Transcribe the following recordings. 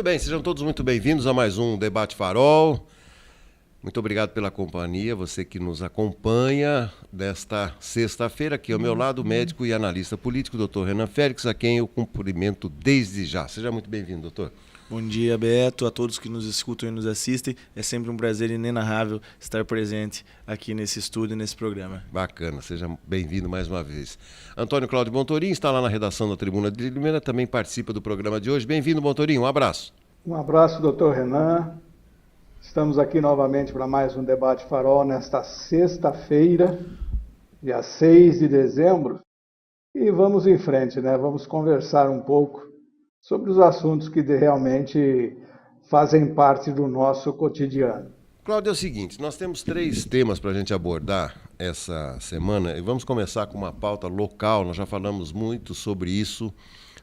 Muito bem, sejam todos muito bem-vindos a mais um Debate Farol. Muito obrigado pela companhia, você que nos acompanha desta sexta-feira. Aqui ao meu lado, o médico e analista político, doutor Renan Félix, a quem eu cumprimento desde já. Seja muito bem-vindo, doutor. Bom dia, Beto, a todos que nos escutam e nos assistem. É sempre um prazer inenarrável estar presente aqui nesse estúdio, nesse programa. Bacana, seja bem-vindo mais uma vez. Antônio Cláudio Bontorim está lá na redação da Tribuna de Limeira, também participa do programa de hoje. Bem-vindo, Bontorim, um abraço. Um abraço, doutor Renan. Estamos aqui novamente para mais um Debate Farol nesta sexta-feira, dia 6 de dezembro. E vamos em frente, né? Vamos conversar um pouco sobre os assuntos que realmente fazem parte do nosso cotidiano. Cláudio, é o seguinte, nós temos 3 temas para a gente abordar essa semana e vamos começar com uma pauta local. Nós já falamos muito sobre isso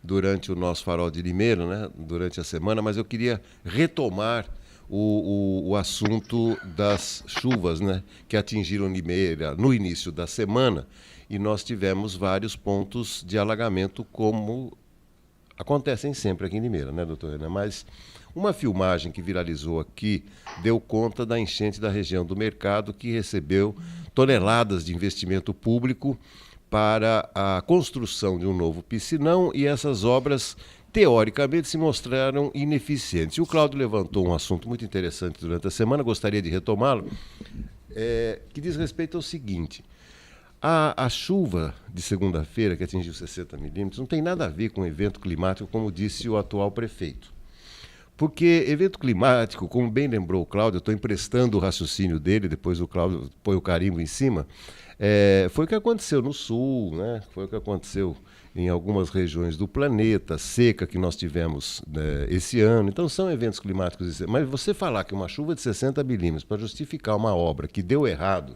durante o nosso Farol de Limeira, né? Durante a semana, mas eu queria retomar o assunto das chuvas, né? Que atingiram Limeira no início da semana e nós tivemos vários pontos de alagamento como acontecem sempre aqui em Limeira, né, doutor Renan? Mas uma filmagem que viralizou aqui deu conta da enchente da região do Mercado, que recebeu toneladas de investimento público para a construção de um novo piscinão e essas obras, teoricamente, se mostraram ineficientes. E o Cláudio levantou um assunto muito interessante durante a semana, gostaria de retomá-lo, que diz respeito ao seguinte: a chuva de segunda-feira, que atingiu 60 milímetros, não tem nada a ver com evento climático, como disse o atual prefeito. Porque evento climático, como bem lembrou o Cláudio, eu estou emprestando o raciocínio dele, depois o Cláudio põe o carimbo em cima, foi o que aconteceu no sul, né? Foi o que aconteceu em algumas regiões do planeta, seca que nós tivemos esse ano. Então são eventos climáticos. Mas você falar que uma chuva de 60 milímetros para justificar uma obra que deu errado,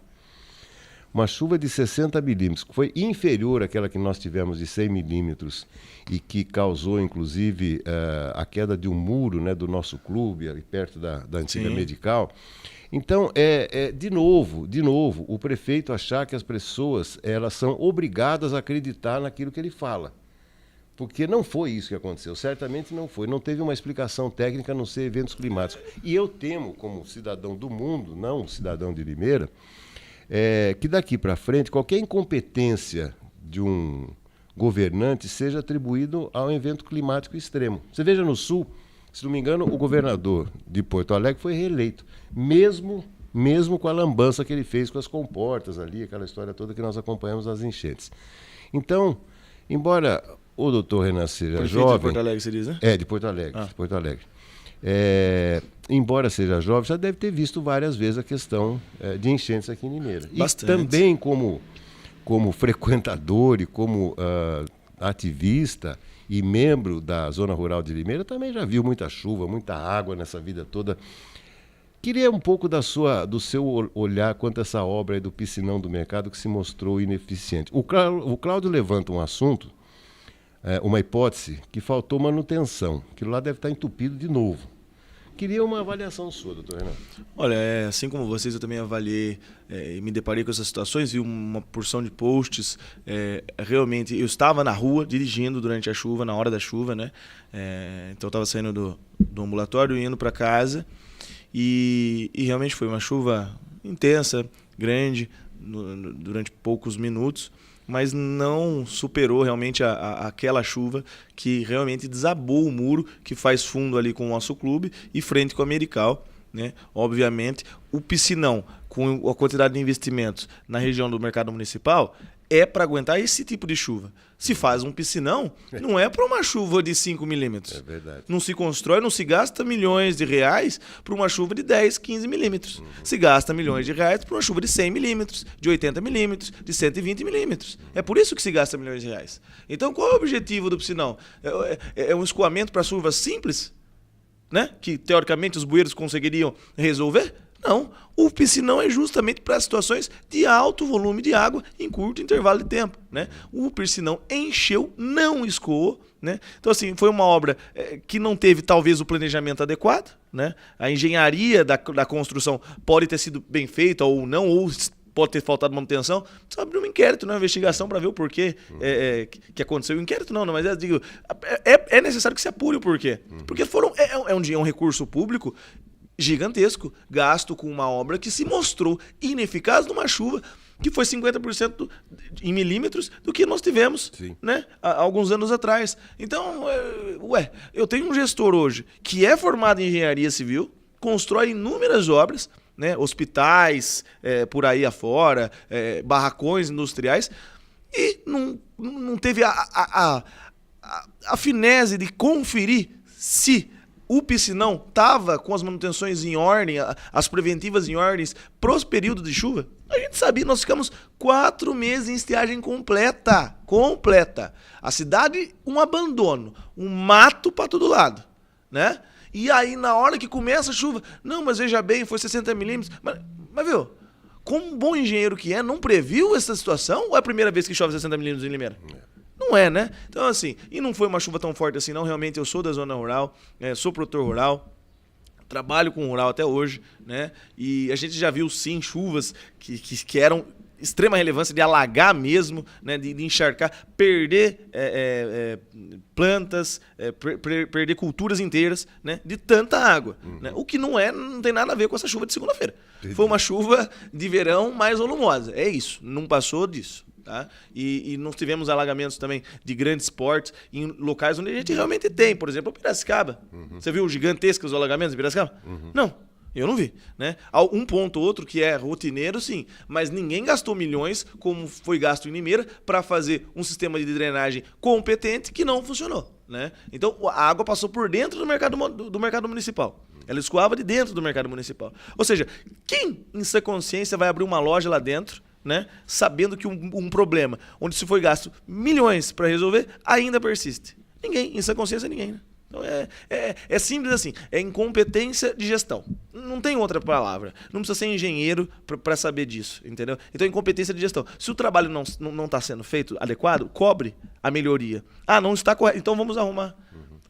uma chuva de 60 milímetros, que foi inferior àquela que nós tivemos de 100 milímetros e que causou, inclusive, a queda de um muro, né, do nosso clube, ali perto da antiga Sim. Medical. Então, de novo, o prefeito achar que as pessoas elas são obrigadas a acreditar naquilo que ele fala. Porque não foi isso que aconteceu, certamente não foi. Não teve uma explicação técnica a não ser eventos climáticos. E eu temo, como cidadão do mundo, não cidadão de Limeira, que daqui para frente qualquer incompetência de um governante seja atribuído a um evento climático extremo. Você veja no Sul, se não me engano, o governador de Porto Alegre foi reeleito, mesmo com a lambança que ele fez com as comportas ali, aquela história toda que nós acompanhamos nas enchentes. Então, embora o doutor Renan seja Prefeito jovem... de Porto Alegre, você diz, né? De Porto Alegre. Embora seja jovem, já deve ter visto várias vezes a questão de enchentes aqui em Limeira. Bastante. E também como frequentador e como ativista e membro da Zona Rural de Limeira, também já viu muita chuva, muita água nessa vida toda. Queria um pouco do seu olhar quanto a essa obra aí do piscinão do Mercado que se mostrou ineficiente. O Cláudio levanta um assunto, uma hipótese, que faltou manutenção. Aquilo lá deve estar entupido de novo. Queria uma avaliação sua, doutor Renan. Olha, assim como vocês, eu também avaliei e me deparei com essas situações, vi uma porção de posts. Realmente, eu estava na rua dirigindo durante a chuva, na hora da chuva, né? Então eu estava saindo do ambulatório e indo para casa e realmente foi uma chuva intensa, grande, durante poucos minutos, mas não superou realmente aquela chuva que realmente desabou o muro que faz fundo ali com o nosso clube e frente com a Medical, né? Obviamente, o piscinão, com a quantidade de investimentos na região do mercado municipal, é para aguentar esse tipo de chuva. Se faz um piscinão, não é para uma chuva de 5 milímetros. É verdade. Não se constrói, não se gasta milhões de reais para uma chuva de 10, 15 milímetros. Se gasta milhões de reais para uma chuva de 100 milímetros, de 80 milímetros, de 120 milímetros. É por isso que se gasta milhões de reais. Então, qual é o objetivo do piscinão? É um escoamento para chuvas simples, né? Que, teoricamente, os bueiros conseguiriam resolver? Não, o piscinão é justamente para situações de alto volume de água em curto intervalo de tempo, né? O piscinão encheu, não escoou, né? Então, assim, foi uma obra que não teve, talvez, o planejamento adequado, né? A engenharia da construção pode ter sido bem feita ou não, ou pode ter faltado manutenção, precisa abrir um inquérito, né, uma investigação para ver o porquê que aconteceu. O inquérito não, mas eu digo, é necessário que se apure o porquê. Porque é um recurso público gigantesco, gasto com uma obra que se mostrou ineficaz numa chuva que foi 50% em milímetros do que nós tivemos, né, há alguns anos atrás. Então, eu tenho um gestor hoje que é formado em engenharia civil, constrói inúmeras obras, né, hospitais por aí afora, barracões industriais, e não teve a finese de conferir se o piscinão estava com as manutenções em ordem, as preventivas em ordens pros períodos de chuva. A gente sabia, nós ficamos 4 meses em estiagem completa. A cidade, um abandono, um mato para todo lado, né? E aí, na hora que começa a chuva, não, mas veja bem, foi 60 milímetros. Mas viu, como um bom engenheiro que é, não previu essa situação? Ou é a primeira vez que chove 60 milímetros em Limeira? Não é, né? Então, assim, e não foi uma chuva tão forte assim, não. Realmente, eu sou da zona rural, sou produtor rural, trabalho com rural até hoje, né? E a gente já viu, sim, chuvas que eram extrema relevância de alagar mesmo, né? De encharcar, perder plantas, perder culturas inteiras, né? De tanta água, né? O que não tem nada a ver com essa chuva de segunda-feira. Foi uma chuva de verão mais volumosa, é isso, não passou disso. Tá? E nós tivemos alagamentos também de grandes portes em locais onde a gente realmente tem, por exemplo, Piracicaba. Você viu gigantescos alagamentos em Piracicaba? Não, eu não vi, né? Um ponto ou outro que é rotineiro, sim, mas ninguém gastou milhões, como foi gasto em Limeira, para fazer um sistema de drenagem competente que não funcionou, né? Então a água passou por dentro do mercado municipal. Ela escoava de dentro do mercado municipal. Ou seja, quem em sua consciência vai abrir uma loja lá dentro, né, sabendo que um problema onde se foi gasto milhões para resolver ainda persiste? Ninguém, em sua consciência ninguém, né? Então é simples assim, é incompetência de gestão. Não tem outra palavra. Não precisa ser engenheiro para saber disso, entendeu? Então é incompetência de gestão. Se o trabalho não está sendo feito adequado, cobre a melhoria. Ah, não está correto, então vamos arrumar.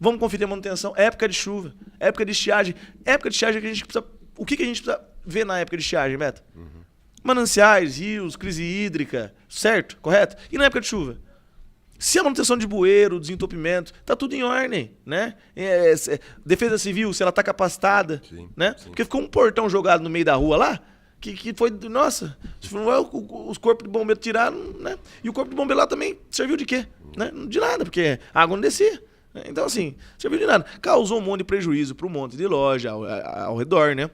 Vamos conferir a manutenção. Época de chuva, época de estiagem. Época de estiagem que a gente precisa... O que a gente precisa ver na época de estiagem, Beto? Mananciais, rios, crise hídrica, certo? Correto? E na época de chuva? Se a manutenção de bueiro, desentupimento, tá tudo em ordem, né? Defesa civil, se ela tá capacitada, né? Sim. Porque ficou um portão jogado no meio da rua lá, que foi, nossa, os corpos de bombeiro tiraram, né? E o corpo de bombeiro lá também serviu de quê? Né? De nada, porque a água não descia. Então, assim, serviu de nada. Causou um monte de prejuízo para um monte de loja ao redor, né?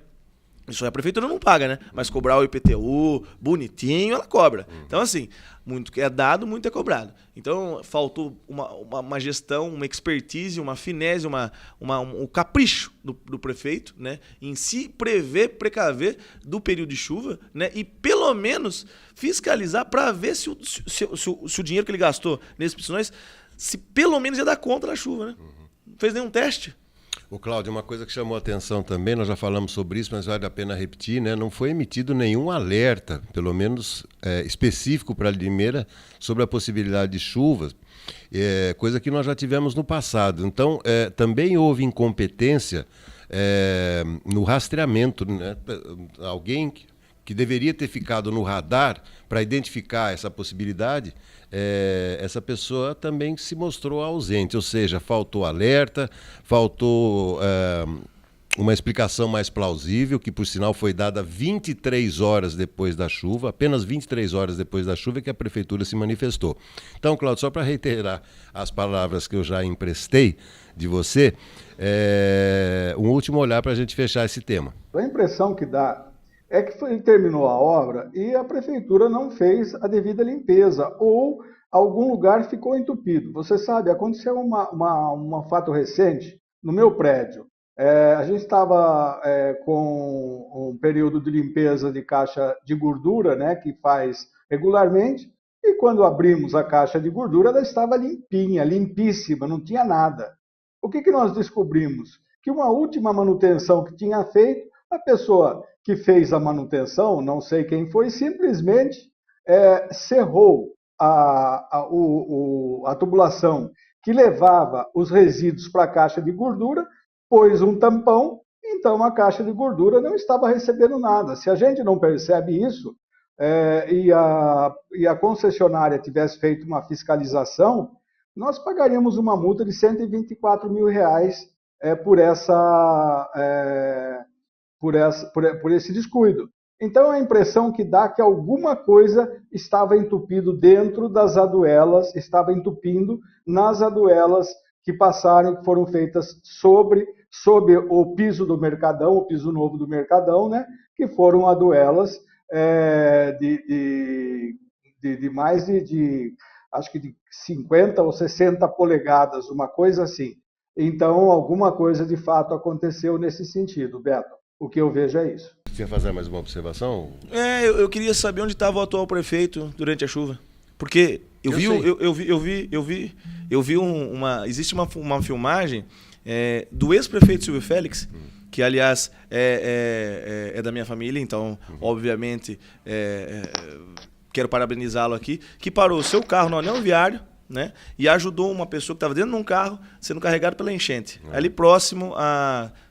Isso a prefeitura não paga, né? Mas cobrar o IPTU bonitinho, ela cobra. Então, assim, muito é dado, muito é cobrado. Então, faltou uma gestão, uma expertise, uma finese, um capricho do prefeito, né? Em se precaver do período de chuva, né? E, pelo menos, fiscalizar para ver se o dinheiro que ele gastou nesses piscinões, se pelo menos ia dar conta da chuva, né? Não fez nenhum teste. Ô, Cláudio, uma coisa que chamou a atenção também, nós já falamos sobre isso, mas vale a pena repetir, né? Não foi emitido nenhum alerta, pelo menos específico para Limeira, sobre a possibilidade de chuvas, coisa que nós já tivemos no passado. Então, também houve incompetência no rastreamento, né? Alguém que deveria ter ficado no radar para identificar essa possibilidade, essa pessoa também se mostrou ausente, ou seja, faltou alerta, faltou uma explicação mais plausível, que por sinal foi dada 23 horas depois da chuva, apenas 23 horas depois da chuva que a prefeitura se manifestou. Então, Cláudio, só para reiterar as palavras que eu já emprestei de você, um último olhar para a gente fechar esse tema. A impressão que dá é que terminou a obra e a prefeitura não fez a devida limpeza, ou algum lugar ficou entupido. Você sabe, aconteceu um fato recente no meu prédio. A gente estava com um período de limpeza de caixa de gordura, né, que faz regularmente, e quando abrimos a caixa de gordura, ela estava limpinha, limpíssima, não tinha nada. O que nós descobrimos? Que uma última manutenção que tinha feito, a pessoa que fez a manutenção, não sei quem foi, simplesmente cerrou a tubulação que levava os resíduos para a caixa de gordura, pôs um tampão, então a caixa de gordura não estava recebendo nada. Se a gente não percebe isso, e a concessionária tivesse feito uma fiscalização, nós pagaríamos uma multa de R$124 mil por esse descuido. Então, a impressão que dá é que alguma coisa estava entupido dentro das aduelas, estava entupindo nas aduelas que passaram, que foram feitas sob o piso do Mercadão, o piso novo do Mercadão, né? Que foram aduelas de mais acho que de 50 ou 60 polegadas, uma coisa assim. Então, alguma coisa de fato aconteceu nesse sentido, Beto. O que eu vejo é isso. Você quer fazer mais uma observação? Eu queria saber onde estava o atual prefeito durante a chuva. Porque existe uma filmagem do ex-prefeito Silvio Félix, que aliás é da minha família, então obviamente quero parabenizá-lo aqui, que parou o seu carro no anel viário, né, e ajudou uma pessoa que estava dentro de um carro sendo carregado pela enchente. Ali próximo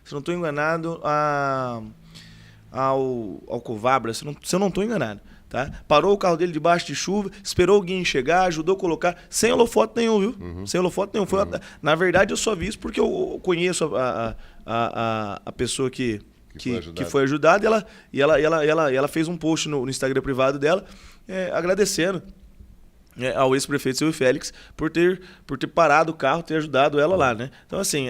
se não estou enganado, ao Covabra, se eu não estou enganado. Tá? Parou o carro dele debaixo de chuva, esperou alguém chegar, ajudou a colocar, sem holofote nenhum, viu? Sem holofote nenhum. Na verdade, eu só vi isso porque eu conheço a pessoa que foi ajudada, e ela fez um post no Instagram privado dela, agradecendo ao ex-prefeito Silvio Félix por ter parado o carro, ter ajudado ela lá, né? Então, assim,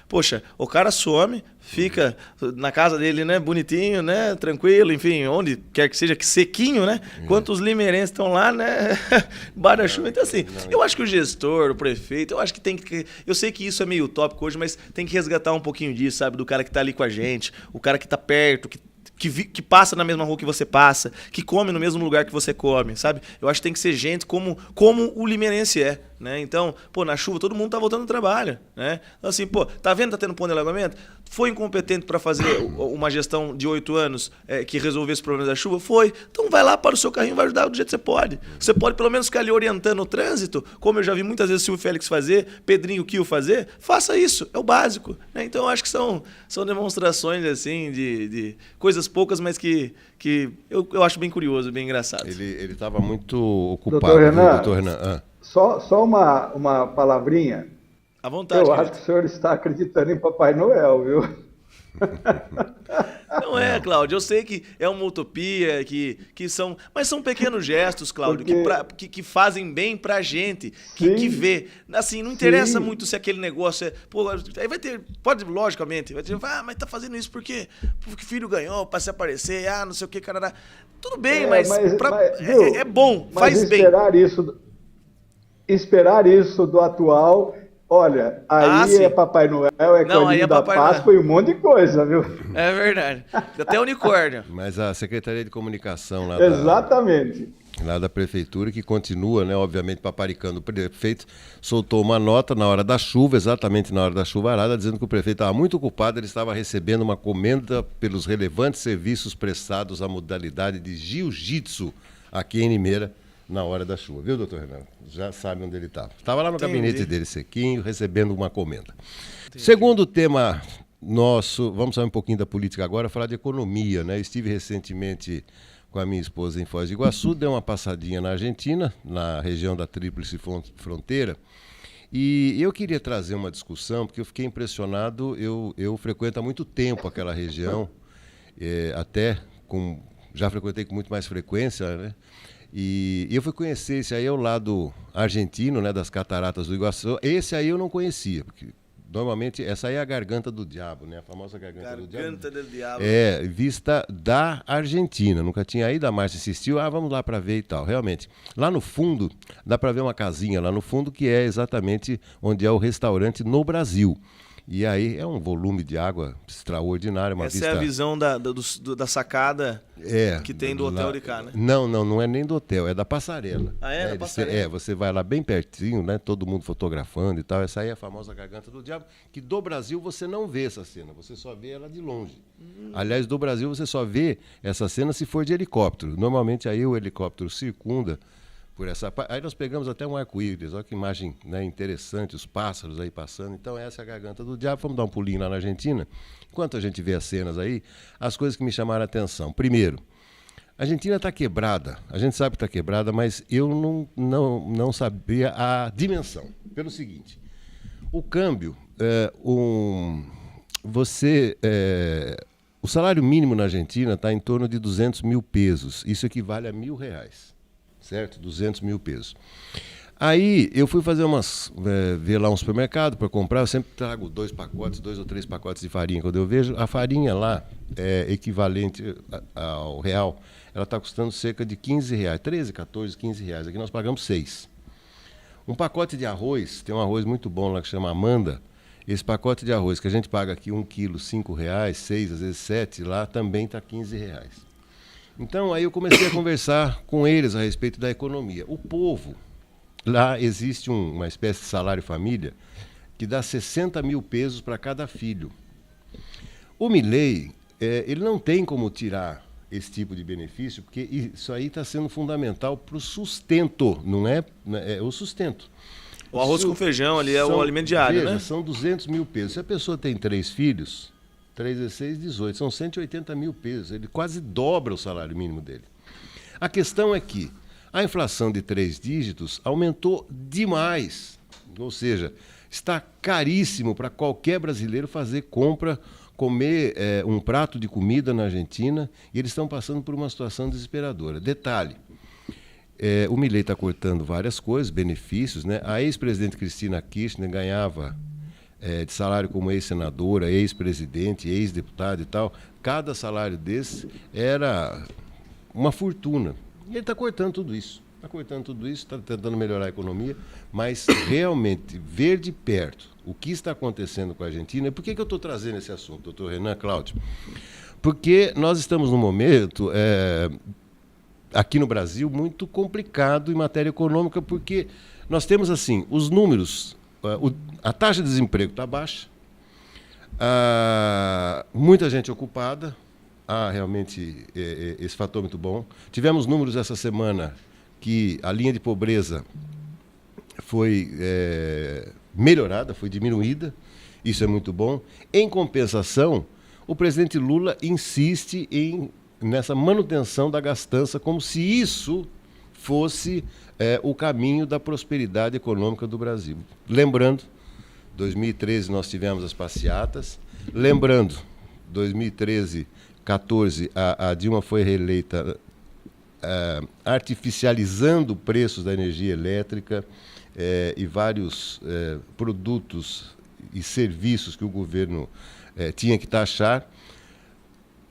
poxa, o cara some, fica na casa dele, né, bonitinho, né, tranquilo, enfim, onde quer que seja, que sequinho, né? Enquanto os limeirenses estão lá, né, embaixo da chuva. Então, assim, eu acho que o gestor, o prefeito, eu acho que tem que... Eu sei que isso é meio utópico hoje, mas tem que resgatar um pouquinho disso, sabe? Do cara que tá ali com a gente, o cara que tá perto, que passa na mesma rua que você passa, que come no mesmo lugar que você come, sabe? Eu acho que tem que ser gente como o limeirense é, né? Então, na chuva todo mundo tá voltando ao trabalho, né? Então, assim, tá vendo, tá tendo ponto de alagamento? Foi incompetente para fazer uma gestão de 8 anos que resolvesse o problema da chuva? Foi. Então vai lá para o seu carrinho e vai ajudar do jeito que você pode. Você pode pelo menos ficar ali orientando o trânsito, como eu já vi muitas vezes o Silvio Félix fazer, Pedrinho Kio fazer, faça isso, é o básico, né? Então eu acho que são demonstrações assim de coisas poucas, mas que eu acho bem curioso, bem engraçado. Ele estava muito ocupado, doutor Renan. Só uma palavrinha. À vontade. Eu acho que o senhor está acreditando em Papai Noel, viu? Não Cláudio, eu sei que é uma utopia, mas são pequenos gestos, Cláudio, que fazem bem pra gente, que vê. Assim, não interessa muito se aquele negócio aí vai ter, logicamente, vai ter, mas tá fazendo isso porque o filho ganhou pra se aparecer, não sei o que, carará. Tudo bem, mas é bom, faz bem. Esperar isso do atual... Olha, aí é Papai Noel, Coelhinho da Páscoa e um monte de coisa, viu? É verdade. Até unicórnio. Mas a Secretaria de Comunicação lá lá da Prefeitura, que continua, né, obviamente, paparicando o prefeito, soltou uma nota na hora da chuva, exatamente na hora da chuvarada, dizendo que o prefeito estava muito ocupado, ele estava recebendo uma comenda pelos relevantes serviços prestados à modalidade de jiu-jitsu aqui em Limeira, na hora da chuva, viu, doutor Renan? Já sabe onde ele estava. Estava lá no gabinete dele, sequinho, recebendo uma comenda. Segundo tema nosso, vamos falar um pouquinho da política agora, falar de economia, né? Estive recentemente com a minha esposa em Foz do Iguaçu, dei uma passadinha na Argentina, na região da Tríplice Fronteira, e eu queria trazer uma discussão, porque eu fiquei impressionado, eu frequento há muito tempo aquela região, já frequentei com muito mais frequência, né? E eu fui conhecer esse aí, é o lado argentino, né, das cataratas do Iguaçu. Esse aí eu não conhecia, porque normalmente essa aí é a Garganta do Diabo, né, a famosa Garganta do Diabo. Garganta do Diabo. Vista da Argentina. Nunca tinha ido, a Márcia insistiu, vamos lá para ver e tal. Realmente, lá no fundo, dá para ver uma casinha lá no fundo, que é exatamente onde é o restaurante no Brasil. E aí é um volume de água extraordinário. Essa é a visão da sacada que tem do hotel de cá, né? Não é nem do hotel, é da passarela. Da passarela? Você vai lá bem pertinho, né? Todo mundo fotografando e tal. Essa aí é a famosa Garganta do Diabo, que do Brasil você não vê essa cena, você só vê ela de longe. Aliás, do Brasil você só vê essa cena se for de helicóptero. Normalmente aí o helicóptero circunda por essa parte. Aí nós pegamos até um arco-íris, olha que imagem, né, interessante, os pássaros aí passando. Então essa é a Garganta do Diabo. Vamos dar um pulinho lá na Argentina. Enquanto a gente vê as cenas aí, as coisas que me chamaram a atenção. Primeiro, A Argentina está quebrada, a gente sabe que está quebrada, mas eu não sabia a dimensão. Pelo seguinte, o câmbio, o salário mínimo na Argentina está em torno de 200 mil pesos, isso equivale a R$1.000, certo? 200 mil pesos. Aí eu fui fazer ver lá um supermercado para comprar, eu sempre trago 2 ou 3 pacotes de farinha. Quando eu vejo, a farinha lá é equivalente ao real, ela está custando cerca de R$15, 13, 14, R$15. Aqui nós pagamos 6. Um pacote de arroz, tem um arroz muito bom lá que chama Amanda. Esse pacote de arroz que a gente paga aqui 1 quilo, R$5, 6, às vezes 7, lá também está R$15. Então aí eu comecei a conversar com eles a respeito da economia. O povo, lá existe uma espécie de salário família que dá 60 mil pesos para cada filho. O Milei, ele não tem como tirar esse tipo de benefício, porque isso aí está sendo fundamental para o sustento, não é o sustento. O arroz com feijão ali é o alimento diário, veja, né? São 200 mil pesos. Se a pessoa tem 3 filhos, 3 vezes 6, 18, são 180 mil pesos. Ele quase dobra o salário mínimo dele. A questão é que a inflação de 3 dígitos aumentou demais. Ou seja, está caríssimo para qualquer brasileiro fazer compra, comer um prato de comida na Argentina, e eles estão passando por uma situação desesperadora. Detalhe, o Milei está cortando várias coisas, benefícios, né? A ex-presidente Cristina Kirchner ganhava de salário como ex-senadora, ex-presidente, ex-deputado e tal. Cada salário desse era uma fortuna. E ele está cortando tudo isso. Está tentando melhorar a economia, mas realmente ver de perto o que está acontecendo com a Argentina. Por que eu estou trazendo esse assunto, doutor Renan, Cláudio? Porque nós estamos num momento, aqui no Brasil, muito complicado em matéria econômica, porque nós temos assim, os números, a taxa de desemprego está baixa, muita gente ocupada, realmente esse fator muito bom. Tivemos números essa semana que a linha de pobreza foi melhorada, foi diminuída, isso é muito bom. Em compensação, o presidente Lula insiste nessa manutenção da gastança, como se isso fosse o caminho da prosperidade econômica do Brasil. Lembrando, 2013 nós tivemos as passeatas, lembrando, 2013, 14, a Dilma foi reeleita artificializando preços da energia elétrica e vários produtos e serviços que o governo tinha que taxar.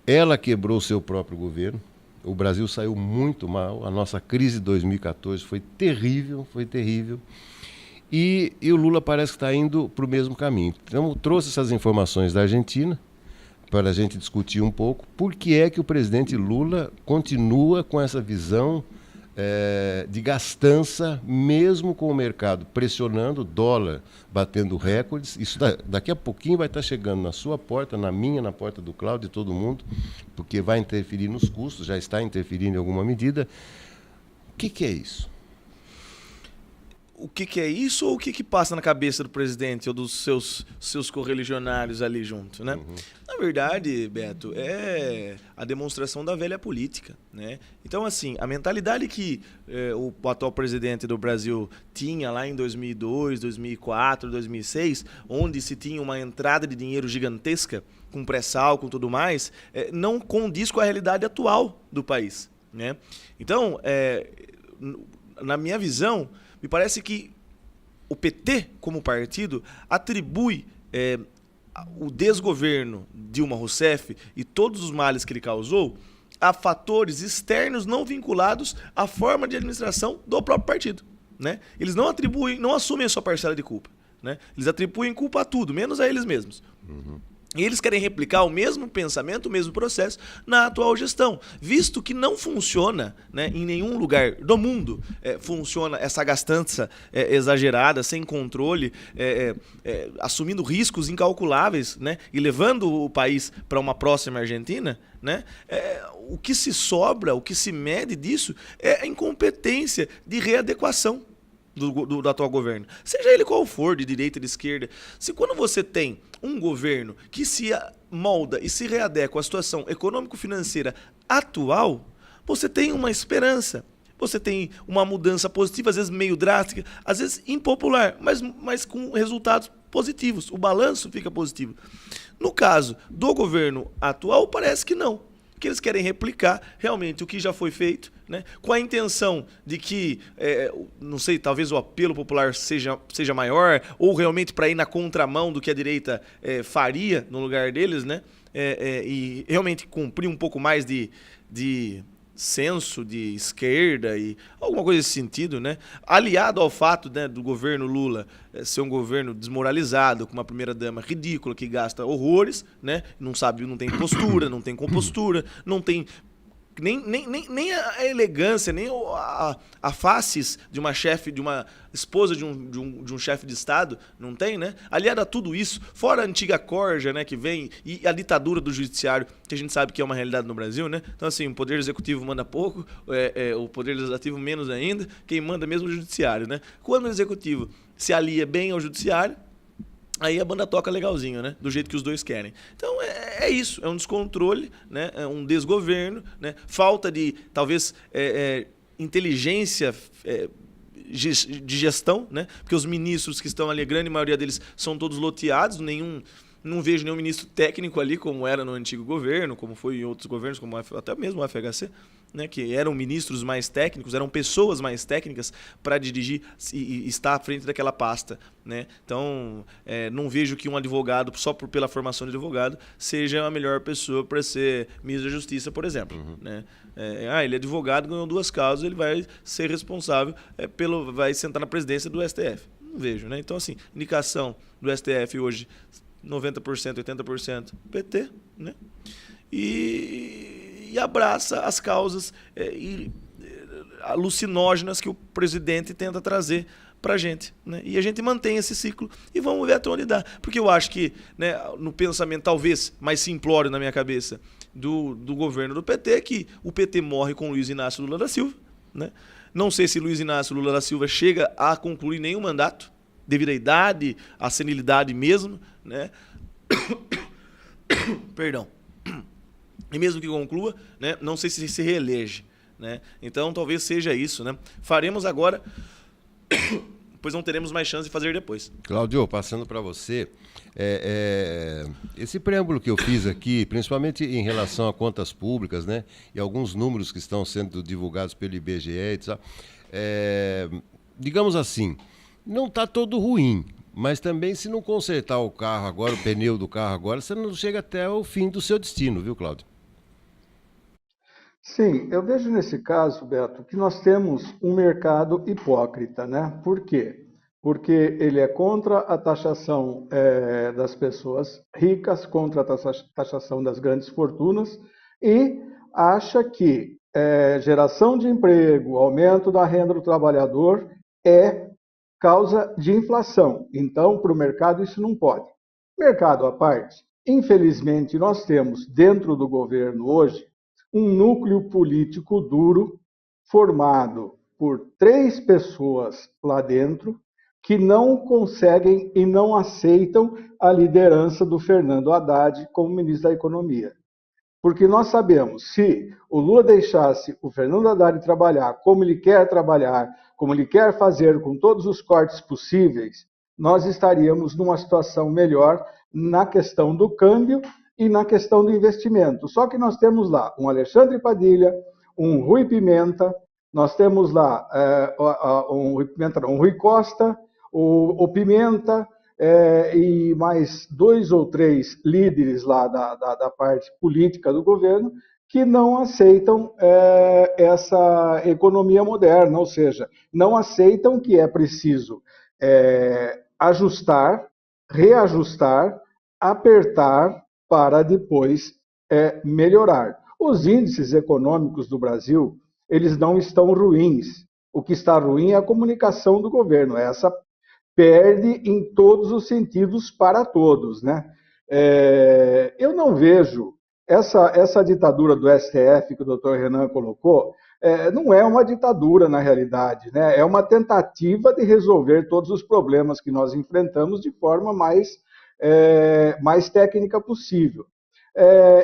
Ela quebrou o seu próprio governo. O Brasil saiu muito mal. A nossa crise de 2014 foi terrível, E o Lula parece que está indo para o mesmo caminho. Então, trouxe essas informações da Argentina para a gente discutir um pouco por que é que o presidente Lula continua com essa visão de gastança, mesmo com o mercado pressionando, o dólar batendo recordes. Isso daqui a pouquinho vai estar chegando na sua porta, na minha, na porta do Cláudio, de todo mundo, porque vai interferir nos custos, já está interferindo em alguma medida. O que é isso? O que é isso ou o que passa na cabeça do presidente ou dos seus correligionários ali junto, né? Uhum. Na verdade, Beto, é a demonstração da velha política, né? Então, assim, a mentalidade que o atual presidente do Brasil tinha lá em 2002, 2004, 2006, onde se tinha uma entrada de dinheiro gigantesca, com pré-sal, com tudo mais, não condiz com a realidade atual do país, né? Então, na minha visão, me parece que o PT, como partido, atribui o desgoverno Dilma Rousseff e todos os males que ele causou a fatores externos não vinculados à forma de administração do próprio partido, né? Eles não assumem a sua parcela de culpa, né? Eles atribuem culpa a tudo, menos a eles mesmos. Uhum. E eles querem replicar o mesmo pensamento, o mesmo processo na atual gestão, visto que não funciona, né, em nenhum lugar do mundo, funciona essa gastança exagerada, sem controle, assumindo riscos incalculáveis, né, e levando o país para uma próxima Argentina, né, o que se sobra, o que se mede disso é a incompetência de readequação do atual governo, seja ele qual for, de direita, de esquerda. Se quando você tem um governo que se molda e se readequa à situação econômico-financeira atual, você tem uma esperança. Você tem uma mudança positiva, às vezes meio drástica, às vezes impopular, mas com resultados positivos. O balanço fica positivo. No caso do governo atual, parece que não. Que eles querem replicar realmente o que já foi feito, né, com a intenção de que, não sei, talvez o apelo popular seja maior, ou realmente para ir na contramão do que a direita faria no lugar deles, né, e realmente cumprir um pouco mais de senso de esquerda e alguma coisa nesse sentido, né? Aliado ao fato, né, do governo Lula ser um governo desmoralizado, com uma primeira-dama ridícula que gasta horrores, né? Não sabe, não tem postura, não tem compostura, não tem nem a elegância, nem a faces de uma chefe, de uma esposa de um chefe de Estado, não tem, né? Aliado a tudo isso, fora a antiga corja, né, que vem, e a ditadura do judiciário, que a gente sabe que é uma realidade no Brasil, né? Então, assim, o poder executivo manda pouco, o poder legislativo menos ainda, quem manda mesmo é o judiciário, né? Quando o executivo se alia bem ao judiciário, aí a banda toca legalzinho, né? Do jeito que os dois querem. Então é isso, é um descontrole, né? É um desgoverno, né? Falta de, talvez, inteligência de gestão, né? Porque os ministros que estão ali, a grande maioria deles são todos loteados, não vejo nenhum ministro técnico ali, como era no antigo governo, como foi em outros governos, como até mesmo o FHC, né, que eram ministros mais técnicos, eram pessoas mais técnicas para dirigir e estar à frente daquela pasta, né? Então, não vejo que um advogado, só pela formação de advogado, seja a melhor pessoa para ser ministro da Justiça, por exemplo. Né? Ele é advogado, ganhou 2 causas, ele vai ser responsável, vai sentar na presidência do STF. Não vejo, né? Então, assim, indicação do STF hoje, 90%, 80% PT, né? E abraça as causas alucinógenas que o presidente tenta trazer para a gente, né? E a gente mantém esse ciclo e vamos ver até onde dá. Porque eu acho que, né, no pensamento talvez mais simplório na minha cabeça do governo do PT, que o PT morre com Luiz Inácio Lula da Silva, né? Não sei se Luiz Inácio Lula da Silva chega a concluir nenhum mandato, devido à idade, à senilidade mesmo, né? Perdão. E mesmo que conclua, né, não sei se reelege, né? Então talvez seja isso, né? Faremos agora, pois não teremos mais chance de fazer depois. Cláudio, passando para você, esse preâmbulo que eu fiz aqui, principalmente em relação a contas públicas, né, e alguns números que estão sendo divulgados pelo IBGE, etc., digamos assim, não está todo ruim, mas também se não consertar o carro agora, o pneu do carro agora, você não chega até o fim do seu destino, viu, Cláudio? Sim, eu vejo nesse caso, Beto, que nós temos um mercado hipócrita, né? Por quê? Porque ele é contra a taxação das pessoas ricas, contra a taxação das grandes fortunas e acha que geração de emprego, aumento da renda do trabalhador é causa de inflação. Então, para o mercado isso não pode. Mercado à parte, infelizmente nós temos dentro do governo hoje um núcleo político duro formado por 3 pessoas lá dentro que não conseguem e não aceitam a liderança do Fernando Haddad como ministro da Economia. Porque nós sabemos, se o Lula deixasse o Fernando Haddad trabalhar como ele quer trabalhar, como ele quer fazer com todos os cortes possíveis, nós estaríamos numa situação melhor na questão do câmbio e na questão do investimento. Só que nós temos lá um Alexandre Padilha, um Rui Pimenta, nós temos lá um Rui Costa, o Pimenta, e mais 2 ou 3 líderes lá da parte política do governo que não aceitam essa economia moderna, ou seja, não aceitam que é preciso ajustar, reajustar, apertar para depois melhorar. Os índices econômicos do Brasil, eles não estão ruins. O que está ruim é a comunicação do governo. Essa perde em todos os sentidos para todos, né? Eu não vejo essa ditadura do STF que o doutor Renan colocou, não é uma ditadura na realidade, né? É uma tentativa de resolver todos os problemas que nós enfrentamos de forma mais técnica possível.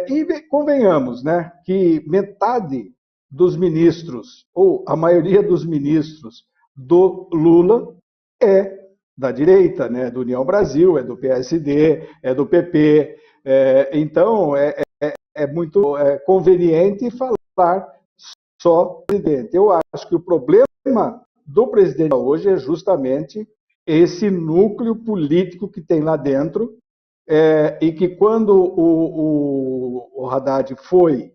E convenhamos, né, que metade dos ministros, ou a maioria dos ministros do Lula é da direita, né? Do União Brasil, é do PSD, é do PP. Então, é muito conveniente falar só presidente. Eu acho que o problema do presidente hoje é justamente esse núcleo político que tem lá dentro, e que quando o Haddad foi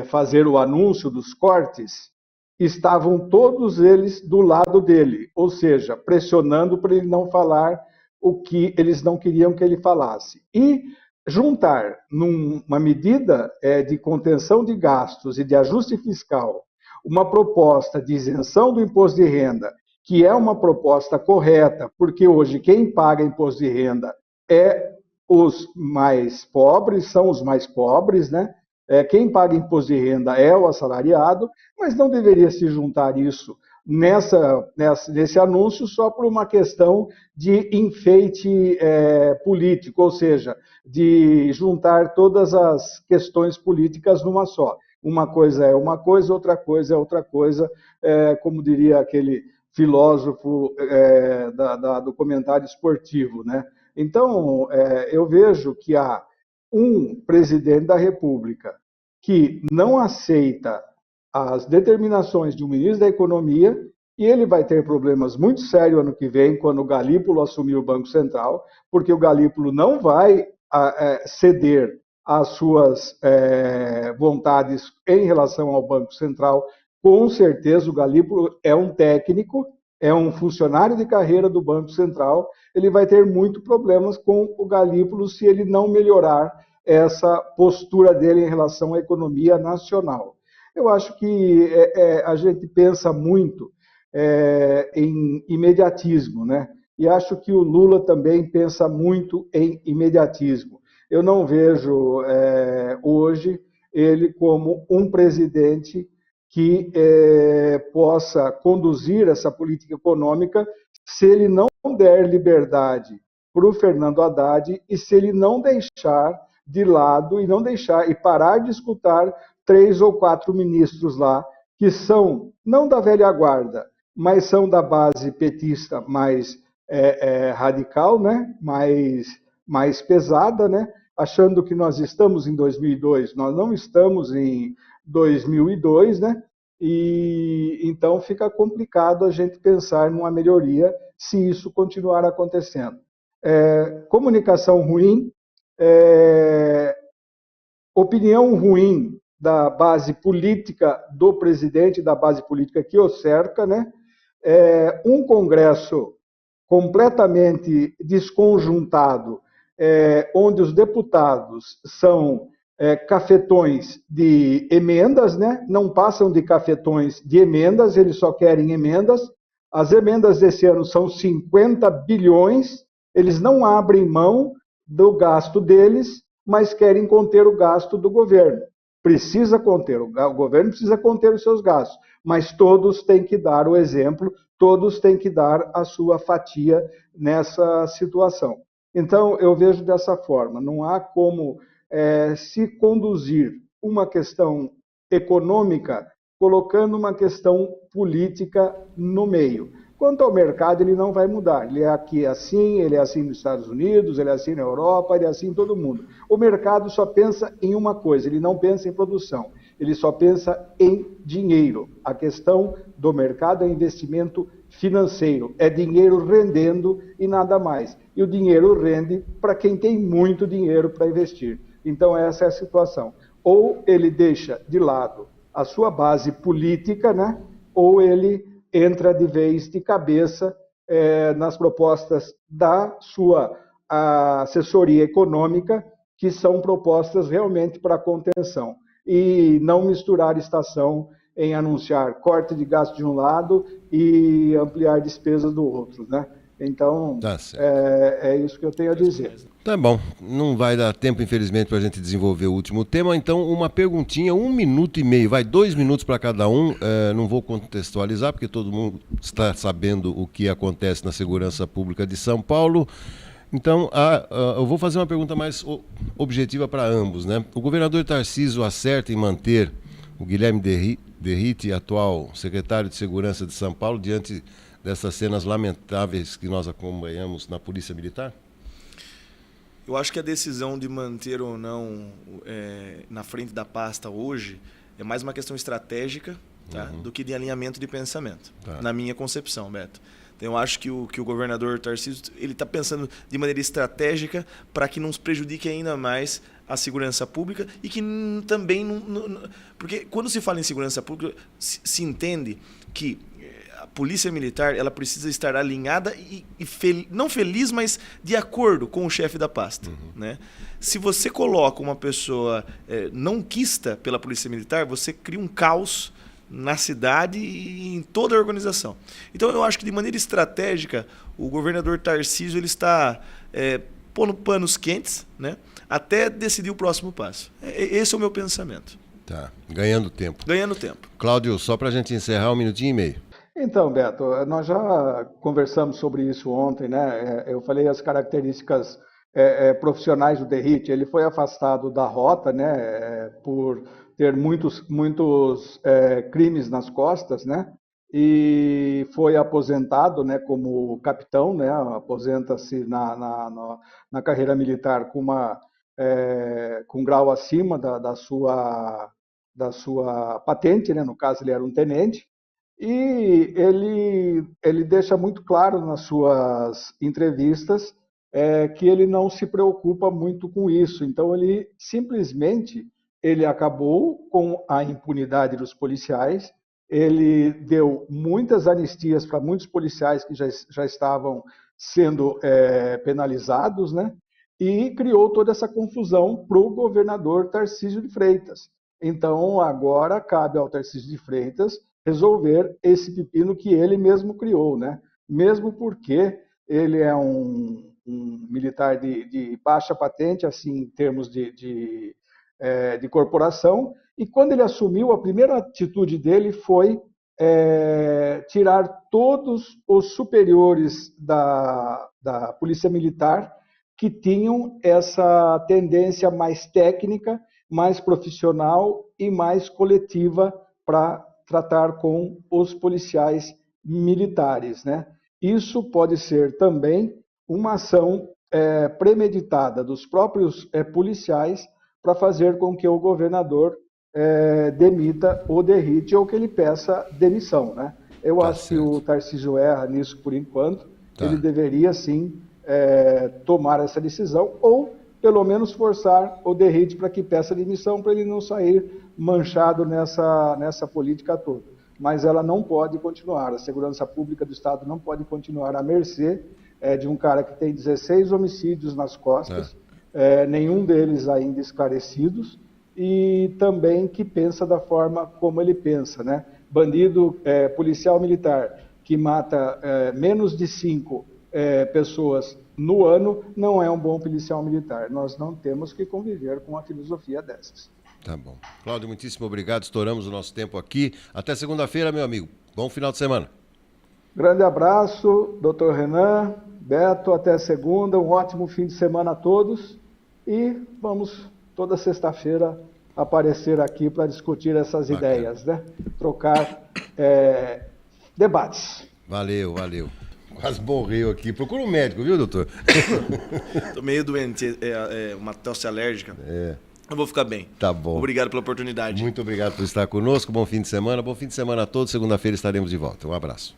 fazer o anúncio dos cortes, estavam todos eles do lado dele, ou seja, pressionando para ele não falar o que eles não queriam que ele falasse. E juntar numa medida de contenção de gastos e de ajuste fiscal uma proposta de isenção do imposto de renda, que é uma proposta correta, porque hoje quem paga imposto de renda é os mais pobres, são os mais pobres, né? Quem paga imposto de renda é o assalariado, mas não deveria se juntar isso nesse anúncio só por uma questão de enfeite político, ou seja, de juntar todas as questões políticas numa só. Uma coisa é uma coisa, outra coisa é outra coisa, como diria aquele filósofo do comentário esportivo, né? Então, eu vejo que há um presidente da República que não aceita as determinações de um ministro da Economia, e ele vai ter problemas muito sérios ano que vem, quando o Galípolo assumir o Banco Central, porque o Galípolo não vai ceder às suas vontades em relação ao Banco Central. Com certeza, o Galípolo é um técnico, é um funcionário de carreira do Banco Central, ele vai ter muito problemas com o Galípolo se ele não melhorar essa postura dele em relação à economia nacional. Eu acho que a gente pensa muito em imediatismo, né? E acho que o Lula também pensa muito em imediatismo. Eu não vejo hoje ele como um presidente que possa conduzir essa política econômica se ele não der liberdade para o Fernando Haddad e se ele não deixar de lado e parar de escutar 3 ou 4 ministros lá que são não da velha guarda, mas são da base petista mais radical, né? mais pesada, né? Achando que nós estamos em 2002, nós não estamos em 2002, né? E então fica complicado a gente pensar numa melhoria se isso continuar acontecendo. Comunicação ruim, opinião ruim da base política do presidente, da base política que o cerca, né? Um Congresso completamente desconjuntado, onde os deputados são cafetões de emendas, né? Não passam de cafetões de emendas, eles só querem emendas. As emendas desse ano são 50 bilhões, eles não abrem mão do gasto deles, mas querem conter o gasto do governo. Precisa conter, o governo precisa conter os seus gastos, mas todos têm que dar o exemplo, todos têm que dar a sua fatia nessa situação. Então, eu vejo dessa forma, não há como se conduzir uma questão econômica colocando uma questão política no meio. Quanto ao mercado, ele não vai mudar. Ele é aqui assim, ele é assim nos Estados Unidos, ele é assim na Europa, ele é assim em todo mundo. O mercado só pensa em uma coisa, ele não pensa em produção, ele só pensa em dinheiro. A questão do mercado é investimento financeiro, é dinheiro rendendo e nada mais. E o dinheiro rende para quem tem muito dinheiro para investir. Então essa é a situação. Ou ele deixa de lado a sua base política, né? Ou ele entra de vez de cabeça nas propostas da sua assessoria econômica, que são propostas realmente para contenção. E não misturar estação em anunciar corte de gasto de um lado e ampliar despesas do outro, né? Então, é isso que eu tenho a dizer. Tá bom, não vai dar tempo, infelizmente, para a gente desenvolver o último tema. Então, uma perguntinha, 1 minuto e meio, 2 minutos para cada um. Não vou contextualizar, porque todo mundo está sabendo o que acontece na segurança pública de São Paulo. Então, eu vou fazer uma pergunta mais objetiva para ambos, né? O governador Tarcísio acerta em manter o Guilherme Derrite, atual secretário de Segurança de São Paulo, diante dessas cenas lamentáveis que nós acompanhamos na Polícia Militar? Eu acho que a decisão de manter ou não na frente da pasta hoje é mais uma questão estratégica, tá? Do que de alinhamento de pensamento, na minha concepção, Beto. Então, eu acho que o governador Tarcísio está pensando de maneira estratégica para que não se prejudique ainda mais a segurança pública e que também porque quando se fala em segurança pública, se entende que a polícia militar ela precisa estar alinhada não feliz, mas de acordo com o chefe da pasta. Né? Se você coloca uma pessoa não quista pela polícia militar, você cria um caos na cidade e em toda a organização. Então, eu acho que de maneira estratégica, o governador Tarcísio ele está pondo panos quentes, né, até decidir o próximo passo. Esse é o meu pensamento. Tá, ganhando tempo. Ganhando tempo. Cláudio, só para a gente encerrar, 1 minutinho e meio. Então, Beto, nós já conversamos sobre isso ontem, né? Eu falei as características profissionais do Derrite. Ele foi afastado da rota, né, por ter muitos crimes nas costas, né? E foi aposentado, né, como capitão, né? Aposenta-se na carreira militar com um grau acima da sua patente, né? No caso, ele era um tenente. E ele deixa muito claro nas suas entrevistas que ele não se preocupa muito com isso. Então, ele simplesmente acabou com a impunidade dos policiais, ele deu muitas anistias para muitos policiais que já estavam sendo penalizados, né? E criou toda essa confusão para o governador Tarcísio de Freitas. Então, agora cabe ao Tarcísio de Freitas resolver esse pepino que ele mesmo criou, né? Mesmo porque ele é um militar de baixa patente, assim, em termos de corporação, e quando ele assumiu, a primeira atitude dele foi tirar todos os superiores da Polícia Militar que tinham essa tendência mais técnica, mais profissional e mais coletiva para tratar com os policiais militares, né? Isso pode ser também uma ação premeditada dos próprios policiais para fazer com que o governador demita o Derrite ou que ele peça demissão, né? Eu acho que o Tarcísio erra nisso por enquanto. Ele deveria, sim, tomar essa decisão ou, pelo menos, forçar o Derrite para que peça demissão para ele não sair manchado nessa política toda. Mas ela não pode continuar. A segurança pública do Estado não pode continuar à mercê de um cara que tem 16 homicídios nas costas, nenhum deles ainda esclarecidos, e também que pensa da forma como ele pensa, né? Bandido policial militar que mata menos de 5 pessoas no ano não é um bom policial militar. Nós não temos que conviver com uma filosofia dessas. Tá bom. Cláudio, muitíssimo obrigado. Estouramos o nosso tempo aqui. Até segunda-feira, meu amigo. Bom final de semana. Grande abraço, doutor Renan, Beto, até segunda. Um ótimo fim de semana a todos. E vamos, toda sexta-feira, aparecer aqui para discutir essas ideias, né? Trocar debates. Valeu, valeu. Quase morreu aqui. Procura um médico, viu, doutor? Tô meio doente, uma tosse alérgica. Eu vou ficar bem. Tá bom. Obrigado pela oportunidade. Muito obrigado por estar conosco. Bom fim de semana. Bom fim de semana a todos. Segunda-feira estaremos de volta. Um abraço.